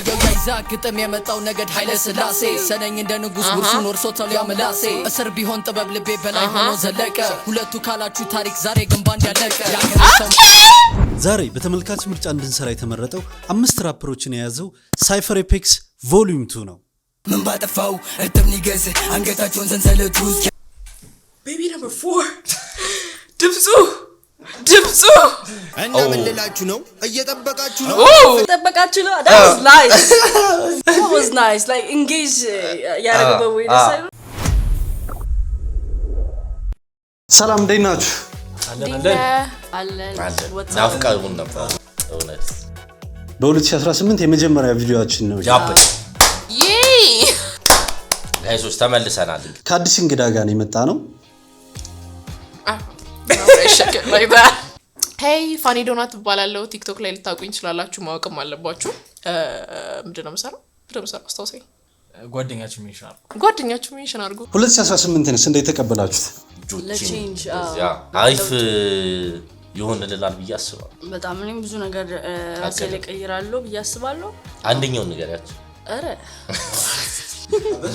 Eyo yaiza ግጥም የመጣው ነገድ ኃይለ ስላሴ ሰነኝ እንደ ንጉስ ውርሱን ወርሶታል ያመላሴ እስር ቢሆን ጥበብ ልቤ በላይ ሆኖ ዘለቀ ሁለቱ ካላችሁ ታሪክ ዛሬ ግን ባንድ ያለቀ ዛሬ በተመልካች ምርጫ እንድንሰራ የተመረጠው 5 ራፐሮችን የያዘው ሳይፈር ኤፔክስ ቮሊዩም 2 ነው። ምን ባጠፋው እጥም ንገዝ አንገታቸውን ሰንሰለቱ ቤቢ ነምበር 4 ድምጹ እና ምን ልላችሁ ነው እየጠበቃችሁ ነው ተጠበቃችሁ ነው that was nice like engage ያረገበው ወይ ደሳይ ሰላም እንዴት ናችሁ? አለን ናፍቃውን ነበር እውነት በ2018 የመጀመሪያ ቪዲዮአችን ነው ያፕ አይሶስ ተመልሰናል ከአዲስ እንግዳ ጋር የመጣ ነው Hey, Funny Donut ባላለው ቲክቶክ ላይ ልታቁኝ ይችላልላችሁ ማወቅም አለባችሁ ምንድነው መሰራው አስተዋውሰኝ ጓደኛችሁ ሜንሽን አድርጉ 2018 ነስ እንዴት ተቀበላችሁት? ለቼንጅ አሪፍ ይሆንልናል ብዬ አስባለሁ በጣም እኔም ብዙ ነገር አቀለቀይራለሁ ብዬ አስባለሁ አንደኛው ነገር ያች አረ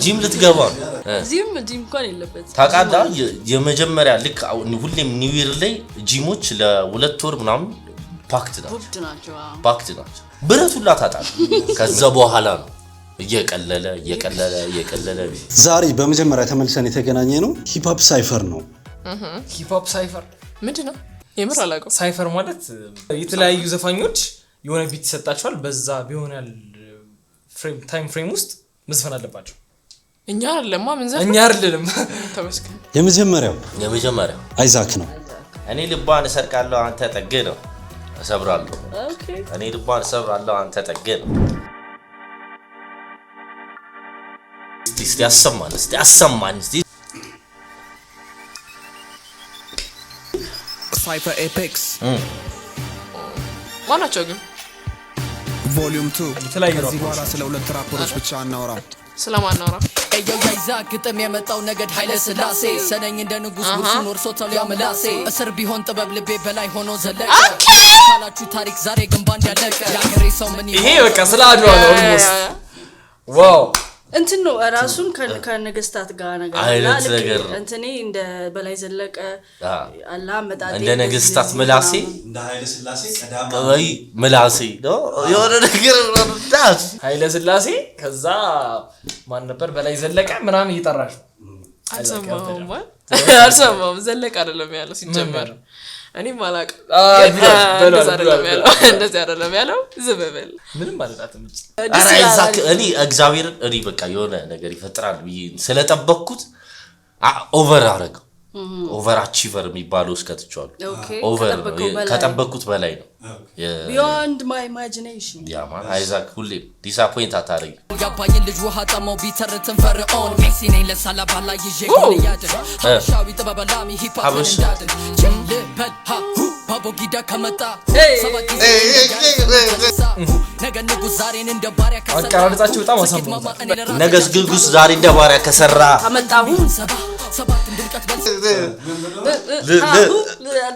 ጂም ልትገባ ጂም እንኳን የለበት ታቃዳ የመጀመሪያ ልክ ሁሌም ኒው ይር ላይ ጂሞች ለሁለት ወር ምናምን ፓክት ናቸው ብረቱላ ታጣል ከዛ በኋላ ነው እየቀለለ ዛሬ በመጀመሪያ ተመልሰን የተገናኘ ነው ሂፕ ሆፕ ሳይፈር ነው ሂፕ ሆፕ ሳይፈር ምንድነው የምር አላውቀው ሳይፈር ማለት የተለያዩ ዘፋኞች የሆነ ቢት ይሰጣቸዋል በዛ ቢሆናል ታይም ፍሬም ውስጥ መስፈን አለባቸው እኛ አይደለም ተመስገን የመጀመሪያው አይዛክ ነው እኔ ልባን እሰርቃለሁ አንተ ጠግ ነው እሰብራለሁ ኦኬ እኔ ልባን እሰብራለሁ አንተ ጠግ ነው እስቲ ያሰማን ሳይፈር ኤፔክስ ማናቸው ግን ቮሊዩም 2 የተለያዩ ከዚህ በኋላ ስለ ሁለት ራፐሮች ብቻ እናወራ ስለማናወራ Eyo yaiza ግጥም የመጣው ነገድ ኃይለ ስላሴ ሰነኝ እንደ ንጉስ ውርሱን ወርሶታል ያመላሴ እስር ቢሆን ጥበብ ልቤ በላይ ሆኖ ዘለቀ ካላችሁ ታሪክ ዛሬ ግን ባንድ ያለቀ ያገሬ ሰው ምን ይሄ በቃ ስለ አድዋ ነው ኦልሞስት ዋው እንትን ነው ራሱን ከነገስታት ጋር ነገር እንትኔ እንደ በላይ ዘለቀ አላ መጣጤ እንደ ነገስታት ምላሴ እንደ ኃይለ ስላሴ ቀዳማ ወይ ምላሴ ነው የሆነ ነገር ወጣት ኃይለ ስላሴ ከዛ ማን ነበር በላይ ዘለቀ ምናምን እየጠራሽ አልሰማሁም ዘለቀ አይደለም ያለው ሲጀመር እኔ ማላቅ እንደዚህ አይደለም ያለው ዝበበል ምንም ማለታም አረ አይዛክ እኔ እግዚአብሔር እሪ በቃ የሆነ ነገር ይፈጥራል ብዬ ስለጠበቅኩት ኦቨር አረገው ኦቨር አቺቨር የሚባለው እስከትቻለሁ ኦቨር ከጠበቅኩት በላይ ነው beyond my imagination ያማ አይዛክ ሁሌ ዲስአፖይንት አታረጊ ያባኝ ልጅ ውሃ ጠማው ቢተርትን ፈርዖን ሜክሲኔ ለሳላ ባላ ይዤ ጎን ያደ ሻዊ ጥበበላሚ ሂፕ ሆፕ እንዳድን ጀልበል ሃሁ ባቦጊዳ ከመጣ ሰባት ጊዜ ነገ ንጉስ ዛሬን እንደ ባሪያ ከሰራ አቀራረጻቸው በጣም አሳምሮ ነገስ ግልጉስ ዛሬ እንደ ባሪያ ከሰራ አመጣሁ ሰባት እንድልቀት በል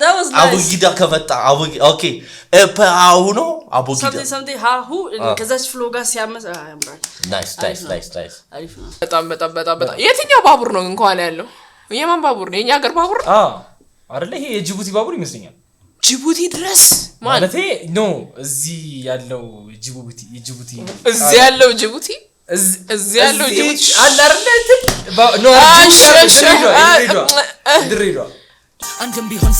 that was nice አቡጊዳ ከመጣ ኦኬ አሁን አቡጊዳ something ሃሁ ከዛች ፍሎ ጋር ሲያመስ ያምራል ናይስ አሪፍ ነው በጣም የትኛው ባቡር ነው እንኳን ያለው የማን ባቡር ነው የኛ ሀገር ባቡር አይደለ ይሄ የጅቡቲ ባቡር ይመስለኛል ጅቡቲ ድረስ ማለቴ ኖ እዚህ ያለው ጅቡቲ እዚህ ያለው ጅቡቲ አለ አይደለ ኖ ድሬዳዋ አንድም ቢሆን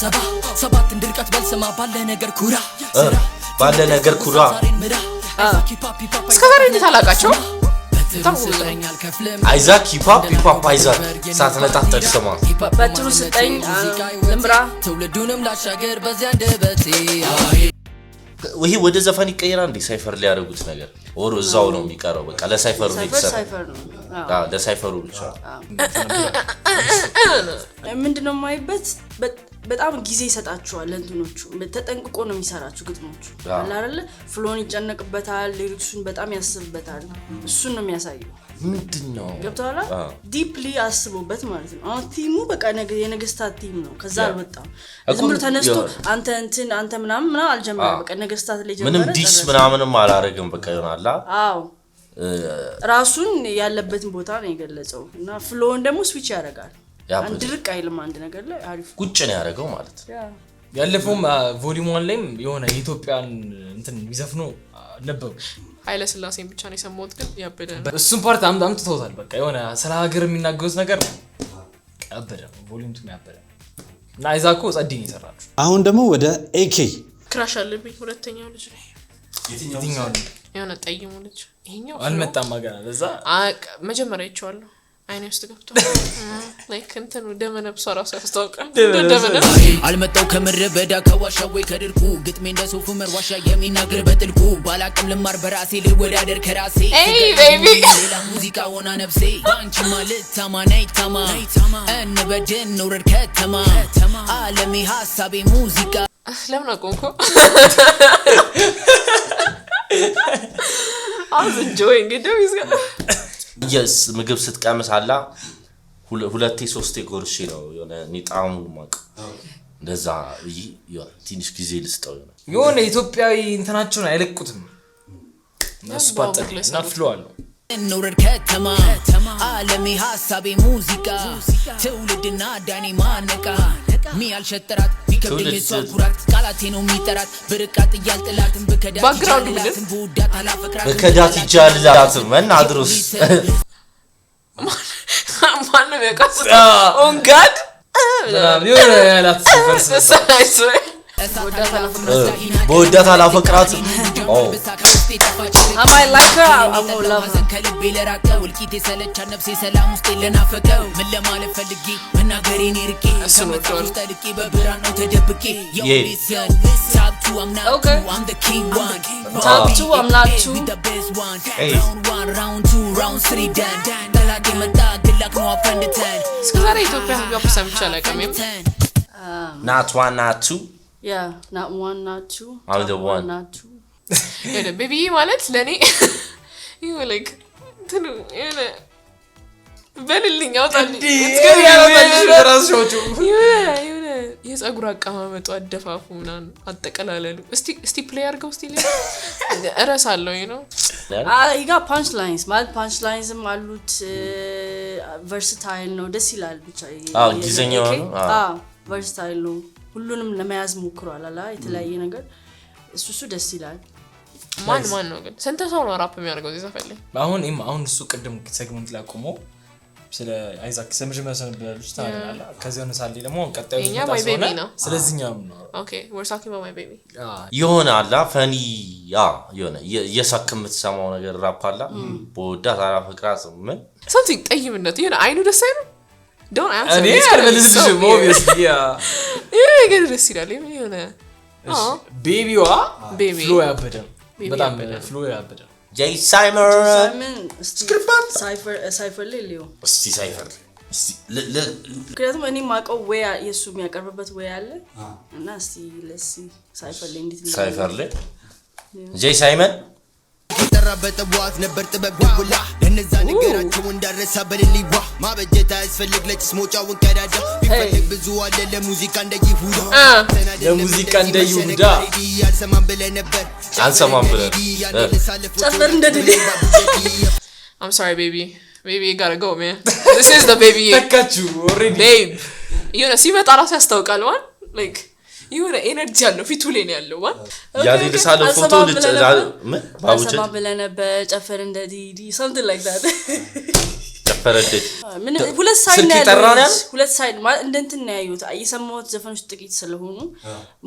ሰባት እንድልቀት በልስማ ባለ ነገር ኩራ እስከዛሬ እንዴት አላቃቸው አይዛክ ሂፕ-ሆፕ አይዛክ ሳትነጣጠቅ ስማ በትሩ ስጠኝ ልምራ ትውልዱንም ላሻገር በዚያ እንደበቴ ይሄ ወደ ዘፈን ይቀየራል እንዴ ሳይፈር ሊያደርጉት ነገር ወሩ እዛው ነው የሚቀረው በቃ ለሳይፈሩ ሳይፈር ነው ለሳይፈሩ ብቻ ምንድነው ማይበት በጣም ጊዜ ይሰጣቸዋል እንትኖቹ ተጠንቅቆ ነው የሚሰራቸው ግጥሞቹ አለ አይደል ፍሎን ይጨነቅበታል ሊሪክሱን በጣም ያስብበታል እሱን ነው የሚያሳየው ምንድነው ገብቷላ ዲፕሊ አስቦበት ማለት ነው አሁን ቲሙ በቃ የነገስታት ቲም ነው ከዛ አልወጣም ዝም ብሎ ተነስቶ አንተ ምናምን አልጀመረም በቃ ነገስታት ላይ ጀመረ ምንም ዲስ ምናምንም አላረግም በቃ ይሆናል አዎ ራሱን ያለበትን ቦታ ነው የገለጸው እና ፍሎውን ደግሞ ስዊች ያደርጋል አንድ ድርቅ አይልም አንድ ነገር ላይ አሪፍ ቁጭ ነው ያደረገው ማለት ያለፈውም ቮሊዩም 1 ላይም የሆነ ኢትዮጵያን እንትን ይዘፍኑ ነበር ኃይለ ስላሴን ብቻ ነው የሰማሁት ግን ያበደ እሱን ፓርት አምጥተውታል በቃ የሆነ ስለ ሀገር የሚናገሩት ነገር ያበደ ቮሊዩም 2 ያበደ እና አይዛኮ ጸድኝ ይሰራሉ አሁን ደግሞ ወደ ኤኬ ክራሽ አለብኝ ሁለተኛው ልጅ ነው የትኛው የሆነ ጠይሙ ልጅ ይሄኛው አልመጣም ማገና ለዛ መጀመሪያ ይቻላል አይኔ ውስጥ ገብቶ ላይክ እንትን ደመነብሷ ራሱ ያስታውቃል ደመነብ አልመጣው ከምድረ በዳ ከዋሻ ወይ ከድርቁ ግጥሜ እንደ ሶፉ መርዋሻ የሚናገር በጥልቁ ባላቅም ልማር በራሴ ልወዳደር ከራሴ ሌላ ሙዚቃ ሆና ነፍሴ ባንቺ ማለት ታማናይ ታማ እንበድን ኑረድ ከተማ ዓለሜ ሐሳቤ ሙዚቃ ለምን አቆንኩ አዝ enjoying it is yes ምግብ ስትቀምስ አላ ሁለቴ ሶስቴ ጎርሼ ነው የሆነ ኒጣሙ ማቅ እንደዛ ይሆን ትንሽ ጊዜ ልስጠው የሆነ ኢትዮጵያዊ እንትናቸውን አይለቁትም እነሱ ባጠቅለና ፍሎ አለው ኑረድ ከተማ ዓለሜ ሐሳቤ ሙዚቃ ትውልድና ዳኒ ማነቃ ሚያል ሸጥራት ቢከብድኝ ሷኩራት ቃላቴ ነው የሚጠራት ብርቃት ያልጥላትን በከዳት ቡዳት አላፈቅራት በከዳት ይጃልላት ማን አድሮስ ማንም ያቀስ ኦን ጋድ የሆነ ያላት ፈርስ በወዳት አላፈቅራት I might like her I will love her ከልቤ ለራቀው ልቂቴ ሰለቻ ነፍሴ ሰላም ውስጥ ለናፈቀው ምን ለማለት ፈልጌ መናገሬን ይርቄ ከመጣው ተልቄ በብራን ነው ተደብቄ ዮሊሰን top 2 I'm not okay. I'm the king one top 2 I'm not 2 the best one round 1 round 2 round 3 done ተላቂ መጣ ግላክ ነው አፈንድ 10 እስከዛሬ ኢትዮጵያ ህዝብ ሰምቻ አላውቅም not 1 not 2 yeah not 1 not 2 I'm the one not 2 የደ ቤቢ ማለት ለኔ you like ትኑ የነ በልልኝ አውጣልኝ እስከዚህ ያወጣልሽ በራስሽ የነ የፀጉር አቀማመጡ አደፋፉ ምናምን አጠቀላለሉ እስቲ ፕሌይ አድርገው እስቲ ላይ እረሳለሁ ነው you got punch lines ማለት punch lines አሉት versatile ነው ደስ ይላል ብቻ ጊዜኛው ነው versatile ነው ሁሉንም ለመያዝ ሞክሯል አላ የተለያየ ነገር እሱ ደስ ይላል ማን ነው ግን ስንት ሰው ነው ራፕ የሚያደርገው እዚህ ዘፈን ላይ አሁን እሱ ቅድም ሴግመንት ላይ ቆሞ ስለ አይዛክ ሰምጅመ ሰንበልሽ ታላላ ከዚህ ነው ሳሊ ደግሞ ቀጣዩ ነው ስለዚህኛው ነው ኦኬ we're talking about my baby የሆነ አላ ፈኒ የሆነ የሳክምት ሰማው ነገር ራፕ አላ በወዳት አላፈቅራት ምን something ጠይምነት የሆነ አይኑ ደስ አይሉ don't answer እኔ አልበልዝሽ obviously ግን ደስ ይላል የሆነ ቤቢዋ ፍሎ ያበደ በጣም ፍሎ ያበደ ጄይ ሳይመን ሳይፈር ሊዮ እስቲ ሳይፈር ምክንያቱም እኔ ማቀው ወይ የሱ የሚያቀርብበት ወይ አለ እና እስቲ ለሲ ሳይፈር ላይ እንዴት ሳይፈር ላይ ጄይ ሳይመን ተራበጠ ዋት ነበር ጥበብ ደውላ ለነዛ ነገራቸው እንዳረሳ በልልዋ ማበጀታ ያስፈልግ ለጭስ ሞጫውን ቀዳዳ ቢፈልግ ብዙ አለ ለሙዚቃ እንደይሁዳ ለሙዚቃ እንደይሁዳ ያልሰማን ብለ ነበር አንሰማን ብለ ጨፈር እንደድል I'm sorry baby you gotta go man this is the baby ተካችሁ already babe you know ሲመጣ ራሱ ያስታውቃል ማን like የሆነ ኤነርጂ ያለው ፊቱ ላይ ነው ያለው ያለ ለሳለ ፎቶ ምን ባቡቸ ብለ ነበር ጨፈር እንደዲዲ something like that ጨፈር እንደዲ ምን ሁለት ሳይድ ነው ያለው ሁለት ሳይድ ማለት እንደንትን ነው ያዩት እየሰማሁት ዘፈኖች ጥቂት ስለሆኑ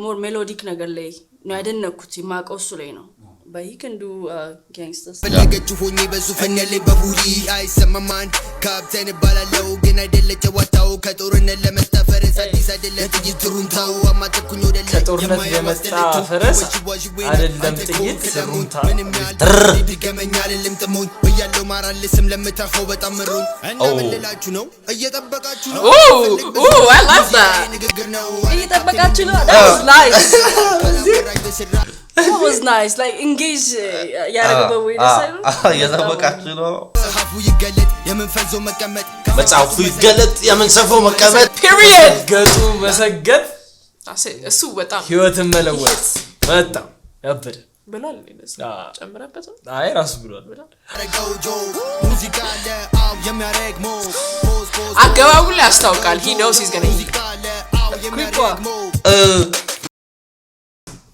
ሞር ሜሎዲክ ነገር ላይ ነው ያደነኩት የማቀው እሱ ላይ ነው but he can do gangsters. ፈለገችው ሆኜ በዙፋን ላይ በቡሪ አይሰማማን ካፕቴን ባላለው ግን አይደለ ጨዋታው ከጦርነት ለመጣ ፈረስ አዲስ አይደለ ጥይት ሩምታው አማተኩኝ ወደ ላይ ከጦርነት የመጣ ፈረስ አይደለም ጥይት ሩምታ ይገመኛል ልምጥሞኝ በያለው ማራል ስም ለምታኸው በጣም ምሮኝ እና መልላችሁ ነው እየጠበቃችሁ ነው I love that ንግግር ነው እየጠበቃችሁ ነው that was nice that was nice like engage ያረገበው ወይ ደሳይሉ እየጠበቃችሁ ነው መጽሐፉ ይገለጥ የምንፈዘው መቀመጥ መጽሐፉ ይገለጥ የምንሰፈው መቀመጥ period ገጡ መሰገድ እሱ በጣም ህይወትን መለወጥ በጣም ያበደ ብሏል እንደዚህ ጨምረበት አይ ራሱ ብሏል ሙዚቃ ለአው የሚያረግሞ አገባቡ ላይ ያስታውቃል he knows he's gonna eat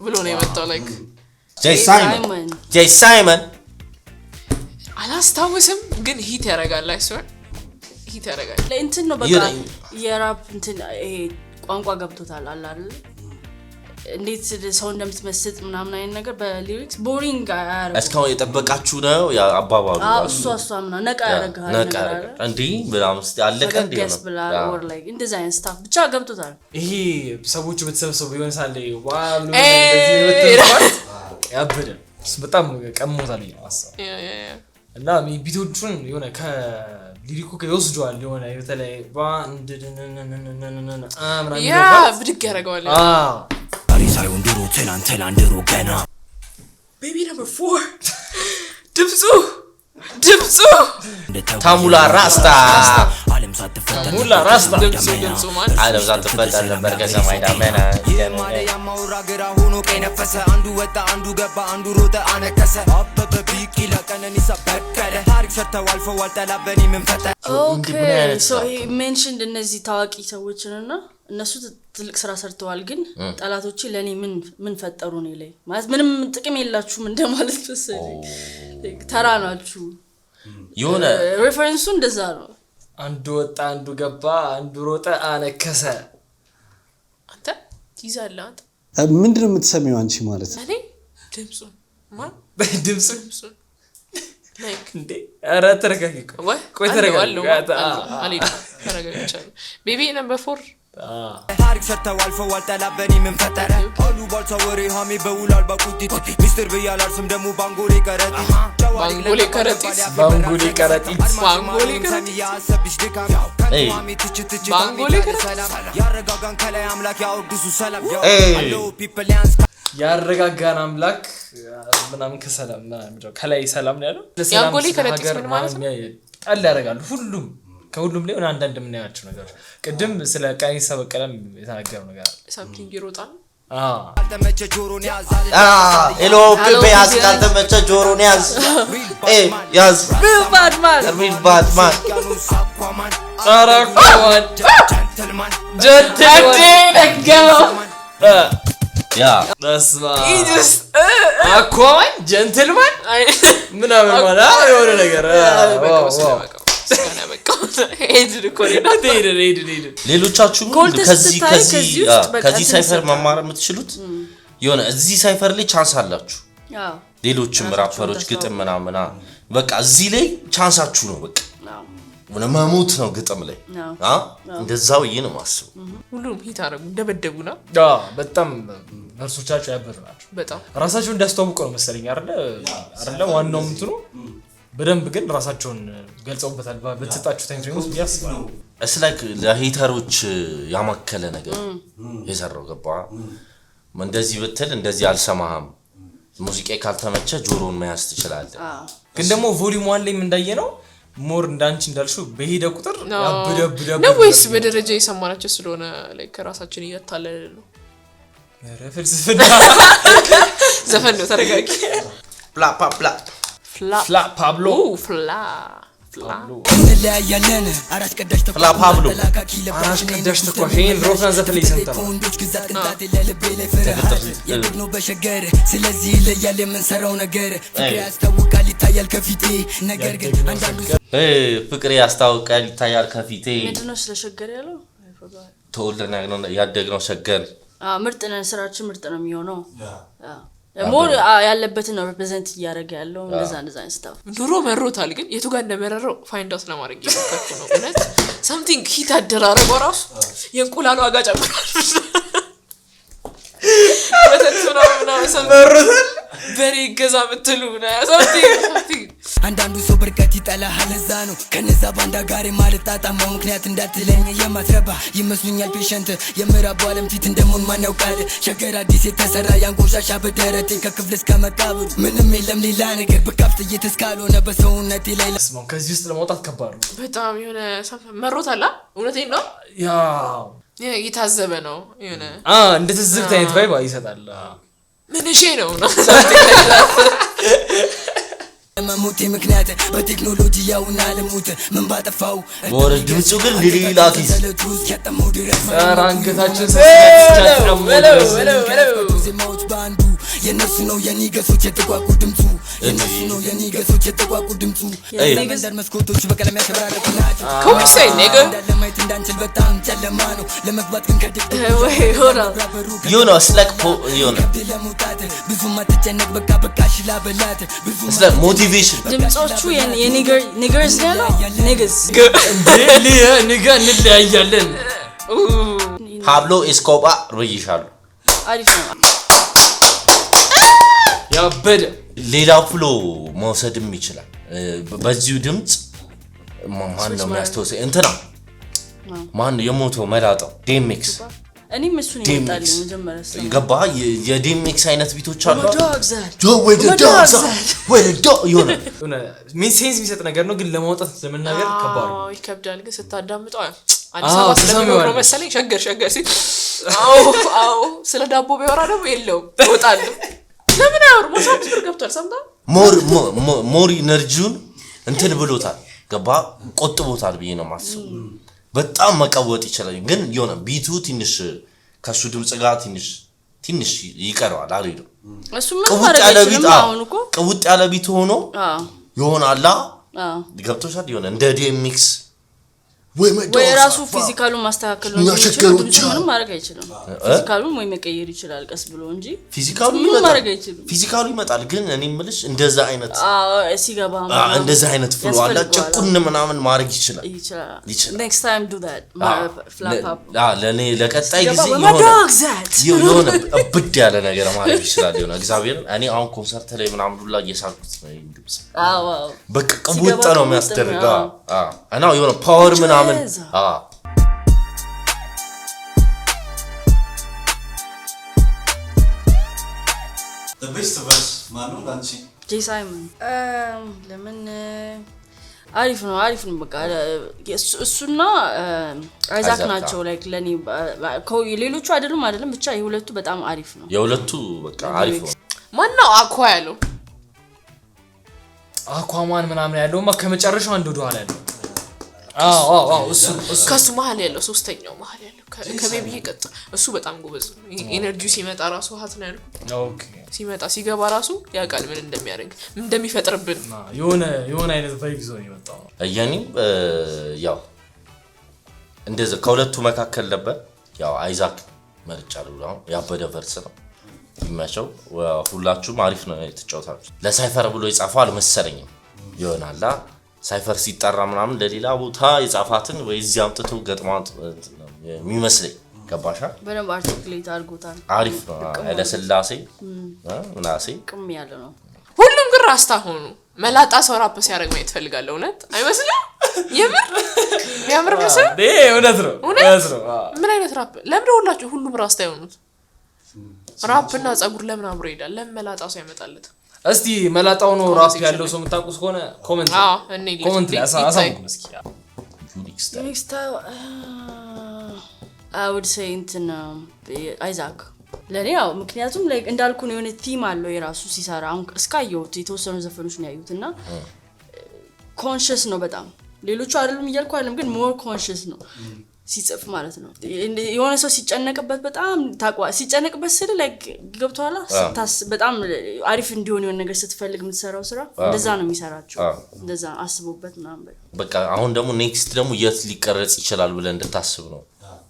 ብሎ ነው የመጣው like ጄይ ሳይመን አላስታውስም ግን ሂት ያረጋል I swear ሂት ያረጋል ለእንትን ነው በቃ የራፕ እንትን ይሄ ቋንቋ ገብቶታል አለ አይደል እንዴት ሰው እንደምትመስጥ ምናምን አይነት ነገር በሊሪክስ ቦሪንግ አያረጋም እስካሁን የጠበቃችሁ ነው ያ አባባሉ እሱ ምናምን ነቃ ያረጋል ነገር እንዴ በጣም አለቀ እንዴ ነው or like እንደዛ አይነት ስታፍ ብቻ ገብቶታል ይሄ ሰዎች በተሰበሰቡ ይሆን ሳለ ዋው እንደዚህ ወጥቷል ያበደ በጣም ቀሞታል ይዋሳው እና ቢቶቹን የሆነ ከሊሪኩ ከይወስዷል የሆነ በተለይ ባንድ ምናምን ያ ብድግ ያረጋዋል ሳይሆን ድሮ ትናንት ላንድሮ ገና baby number 4 ድምጹ ታሙላ ራስታ ዓለም ሳትፈጠር ሙላ ራስታ ድምጹ ማለት ዓለም ሳትፈጠር ነበር ከሰማይ ዳመና የማውራ ግራ ሆኖ ቀነፈሰ አንዱ ወጣ አንዱ ገባ አንዱ ሮጠ አነከሰ አበበ ቢቂላ ቀነኒሳ በቀለ ታሪክ ሰርተው አልፈዋል ጠላበኒ ምን ፈታ okay so he mentioned እነዚህ ታዋቂ ሰዎችንና እነሱ ትልቅ ስራ ሰርተዋል ግን ጣላቶች ለኔ ምን ፈጠሩ ነው ላይ ማለት ምንም ጥቅም የላችሁም እንደማለት መሰለኝ ተራ ናችሁ የሆነ ሬፈረንሱ እንደዛ ነው አንዱ ወጣ አንዱ ገባ አንዱ ሮጠ አነከሰ አንተ ይዛል አንተ ምንድነው የምትሰሚው አንቺ ማለት እኔ ድምጹ ማን ድምጹ like እንዴ አረ ተረጋጊ ቆይ ተረጋጊ አሊ ተረጋጊቻለሁ ቤቢ ነምበር 4 ታሪክ ሰርተው አልፈዋል ጠላበኒ ምን ፈጠረ አሉ ባልታወሪ ሃሚ በውላል ባቁጢት ሚስተር በያላል ስም ደሙ ባንጎሌ ከረጢት ባንጎሌ ከረጢት ባንጎሌ ያሰብሽ ድካም ከማሚ ትችት ባንጎሌ ከረጢት ያረጋጋን ከላይ አምላክ ያወድሱ ሰላም አሎ ፒፕል ያንስ ያረጋጋን አምላክ ምናምን ከሰላም ምናምን ከላይ ሰላም ነው ያለው ያንጎሌ ከረጢት ምን ማለት ነው ጣል ያረጋሉ ሁሉም ከሁሉም ላይ አንዳንድ ምን ያያችሁ ነገር ቅድም ስለ ቀኒሳ በቀለም የተናገረው ነገር አለ something ይሮጣል አልተመቸ ጆሮን ያዝ ኤሎ ፔፔ ያዝ ካልተመቸ ጆሮን ያዝ ያዝ real bad man አራኳን ጀንትልማን ያ በስማ አኳን ጀንትልማን ምናምን ማለት የሆነ ነገር ሌሎቻችሁ ከዚህ ሳይፈር መማር የምትችሉት የሆነ እዚህ ሳይፈር ላይ ቻንስ አላችሁ ሌሎችም ራፐሮች ግጥም ምናምና በቃ እዚህ ላይ ቻንሳችሁ ነው በቃ መሞት ነው ግጥም ላይ እንደዛው ይሄ ነው ማስቡ ሁሉም ሂት አረጉ ደበደቡና በጣም ቨርሶቻቸው ያበሩ ናቸው በጣም ራሳቸው እንዳስተዋውቁ ነው መሰለኝ አይደለ ዋናው እንትኑ በደንብ ግን ራሳቸውን ገልጸውበታል በተጣጣችሁ ታይምስ ያስባሉ እስ ላይክ ለሄተሮች ያማከለ ነገር የሰራው ገባ እንደዚህ ብትል እንደዚህ አልሰማህም ሙዚቃ ካልተመቸ ጆሮን መያዝ ትችላለህ ግን ደግሞ ቮሊዩም 1 ላይ እንዳየ ነው ሞር እንዳንቺ እንዳልሽው በሄደ ቁጥር ያብደብደብ ነው ወይስ በደረጃ የሰማናቸው ስለሆነ ላይክ ራሳችን እያታለለ ነው ፍልስፍና ዘፈን ነው ተረጋጊ ፍላ ፓብሎ እንለያያለን አራስ ቀዳሽ ፓብሎ አራስ ቀዳሽ ተቆሄን ሮፍራን ዘፈን ላይ ሰንተው ወንዶች ግዛት ቅንጣት ለልቤ ላይ ፍርሃት የግኖ በሸገር ስለዚህ ለያለ የምንሰራው ነገር ፍቅር ያስታውቃል ይታያል ከፊቴ ነገር ግን አንዳንዱ ፍቅር ያስታውቃል ይታያል ከፊቴ ምንድነው ስለሸገር ያለው ተወልደን ያደግነው ሸገር ምርጥ ነን ስራችን ምርጥ ነው የሚሆነው ሞር ያለበትን ነው ሪፕሬዘንት እያደረገ ያለው እንደዛ ስታፍ ድሮ መሮታል ግን የቱ ጋር እንደመረረው ፋይንድ አውት ለማድረግ እየሞከርኩ ነው እውነት something ሂት አደራረገው ራሱ የእንቁላሉ ዋጋ ጨምሯል ወተቱና መሮታል በሬ ገዛ ምትሉ ነው something አንዳንዱ ሰው በርቀት ይጠላሃል እዛ ነው ከነዛ ባንዳ ጋር ማልጣጣመው ምክንያት እንዳትለኝ የማትረባ ይመስሉኛል ፔሸንት የምዕራቡ ዓለም ፊት እንደምን ማን ያውቃል ሸገር አዲስ የተሰራ ያንቆሻሻ በደረቴ ከክፍል እስከ መቃብሩ ምንም የለም ሌላ ነገር በካፍት እየተስካልሆነ በሰውነቴ ላይ ለስማው ከዚህ ውስጥ ለማውጣት ከባድ ነው በጣም የሆነ መሮታል እውነቴን ነው የታዘበ ነው የሆነ እንደ ትዝብት አይነት ቫይብ ይሰጣል ምንሽ ነው መሞቴ ምክንያት በቴክኖሎጂ ያውና ለሞት ምን ባጠፋው ወረ ድምጹ ግን ሊላ ኪስ አንገታችን ዜማዎች ባንዱ የነሱ ነው የኒገሶች የተቋቁ ድምጹ የነሱ ነው የኒገሶች የተቋቁ ድምጹ የነገር መስኮቶች በቀለም ያሸበራረቁ ናቸው ከውስጥ ነገር ለማየት እንዳንችል በጣም ጨለማ ነው ለመግባት ግን ከድቅ ወይ ሆራ ዩኖ ስላክ ዩኖ ብዙ ማትጨነቅ በቃ ሽላ በላት ብዙ ስላክ ሞቲቬሽን ድምጾቹ የኒገርስ ነው ኒገስ ንጋ እንለያያለን ፓብሎ ኤስኮባ ሩይሻሉ አሪፍ ነው ያበደ ሌላ ፍሎ መውሰድም ይችላል በዚሁ ድምጽ ማን ነው የሚያስተውሰው እንትና ማን የሞተው መላጣው ዴምክስ እኔም እሱን ይመጣልኝ መጀመሪያ ገባ የዴምክስ አይነት ቢቶች አሉ ወደ ይሆነ ምን ሴንስ የሚሰጥ ነገር ነው ግን ለማውጣት ለመናገር ከባድ ነው ይከብዳል ግን ስታዳምጠው አዲስ አበባ ስለሚወራ መሰለኝ ሸገር ሲል አዎ ስለ ዳቦ ቢወራ ደግሞ የለውም ወጣል ለምን አውር ሞሳት ብር ገብቷል ሰምታ ሞር ኢነርጂውን እንትን ብሎታል ገባ ቆጥቦታል ብዬ ነው ማስበው በጣም መቀወጥ ይችላል ግን የሆነ ቢቱ ትንሽ ከሱ ድምጽ ጋር ትንሽ ይቀርዋል አይደል እሱ ምን ማለት ነው አሁን እኮ ቅውጥ ያለ ቢቱ ሆኖ ይሆናል ገብቶሻል የሆነ እንደ ዲኤምኤክስ ወይ ራሱ ፊዚካሉን ማስተካከል ነው እንጂ ምንም ማድረግ አይችልም ፊዚካሉን ወይ መቀየር ይችላል ቀስ ብሎ እንጂ ፊዚካሉ ይመጣል ግን እኔ ምልሽ እንደዛ አይነት ሲገባ እንደዛ አይነት ፍሎ አለ ጭቁን ምናምን ማድረግ ይችላል next time do that flap up ለኔ ለቀጣይ ጊዜ የሆነ ብድ ያለ ነገር ማድረግ ይችላል የሆነ እግዚአብሔር እኔ አሁን ኮንሰርት ላይ ምናምን ሁላ እየሳልኩት ነው እንግዲህ በቃ ቅውጥ ነው የሚያስደርገው እና የሆነ ፓወር ምናምን the best verse ማነው ላንቺ ጄ ሳይመን ለምን አሪፍ ነው በቃ እሱና አይዛክ ናቸው ላይክ ለኔ ሌሎቹ አይደለም ብቻ የሁለቱ በጣም አሪፍ ነው የሁለቱ በቃ አሪፍ ነው ማነው አኳ ያለው አኳማን ምናምን ያለውማ ከመጨረሻው አንድ ወደ ኋላ ያለው እሱ ከሱ መሀል ያለው ሶስተኛው መሀል ያለው ከቤቢ ቀጥ እሱ በጣም ጎበዝ ነው ኢነርጂው ሲመጣ ራሱ ሀት ነው ያለው ኦኬ ሲመጣ ሲገባ ራሱ ያውቃል ምን እንደሚያደርግ ምን እንደሚፈጥርብን የሆነ አይነት ቫይብ ይዞ ነው የመጣው ያኔም ያው እንደዛ ከሁለቱ መካከል ነበር ያው አይዛክ መርጫለሁ ያበደ ቨርስ ነው ይመቸው ሁላችሁም አሪፍ ነው የተጫወታችሁ ለሳይፈር ብሎ ይጻፋው አልመሰለኝም ይሆናል ሳይፈር ሲጠራ ምናምን ለሌላ ቦታ የጻፋትን ወይ እዚህ አምጥቶ ገጥማት የሚመስለኝ ገባሻ በደንብ አርቲክሌት አድርጎታል አሪፍ ነው ለስላሴ ምናሴ ቅም ያለ ነው ሁሉም ግን ራስታ ሆኑ መላጣ ሰው ራፕ ሲያደርግ ማየት ፈልጋለሁ እውነት አይመስልም የምር የሚያምር መስል እውነት ነው ምን አይነት ራፕ ለምን ሁላችሁ ሁሉም ራስታ ይሆኑት ራፕና ጸጉር ለምን አብሮ ይሄዳል ለምን መላጣ ሰው ያመጣለት እስቲ መላጣው ነው ራፕ ያለው ሰው የምታውቁስ ከሆነ ኮሜንት ላይ አሳውቁ እስኪ ዩኒክ ስታይል I would say እንትና አይዛክ ለኔ ያው ምክንያቱም ላይክ እንዳልኩ ነው የሆነ ቲም አለው የራሱ ሲሰራ አሁን እስካየሁት የተወሰኑ ዘፈኖች ነው ያዩትና ኮንሺየስ ነው በጣም ሌሎቹ አይደሉም እያልኩ አይደለም ግን ሞር ኮንሺየስ ነው ሲጽፍ ማለት ነው የሆነ ሰው ሲጨነቅበት በጣም ታቋ ሲጨነቅበት ስለ ላይክ ገብቷላ በጣም አሪፍ እንዲሆን የሆነ ነገር ስትፈልግ የምትሰራው ስራ እንደዛ ነው የሚሰራቸው እንደዛ አስቦበት ምናምን በቃ አሁን ደግሞ ኔክስት ደግሞ የት ሊቀረጽ ይችላል ብለን እንድታስብ ነው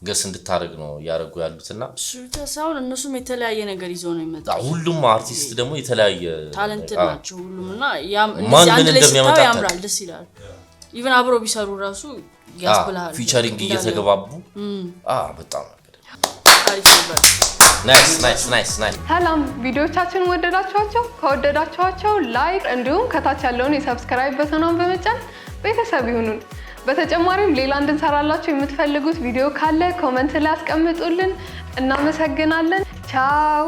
ገስ እንድታረግ ነው ያረጉ ያሉትና ሹታሳውን እነሱም የተለያየ ነገር ይዘው ነው የሚመጣው ሁሉም አርቲስት ደግሞ የተለያየ ታለንት ናቸው ሁሉምና ያም እንደዚህ አንድ ላይ ሲታው ያምራል ደስ ይላል ኢቭን አብሮ ቢሰሩ ራሱ ያስብላል ፊቸሪንግ እየተገባቡ በጣም አሪፍ ነበር ናይስ ሰላም ቪዲዮቻችን ወደዳችኋቸው ከወደዳችኋቸው ላይክ እንዲሁም ከታች ያለውን የሰብስክራይብ በተናን በመጫን ቤተሰብ ይሁኑን በተጨማሪም ሌላ እንድንሰራላችሁ የምትፈልጉት ቪዲዮ ካለ ኮሜንት ላይ አስቀምጡልን እናመሰግናለን ቻው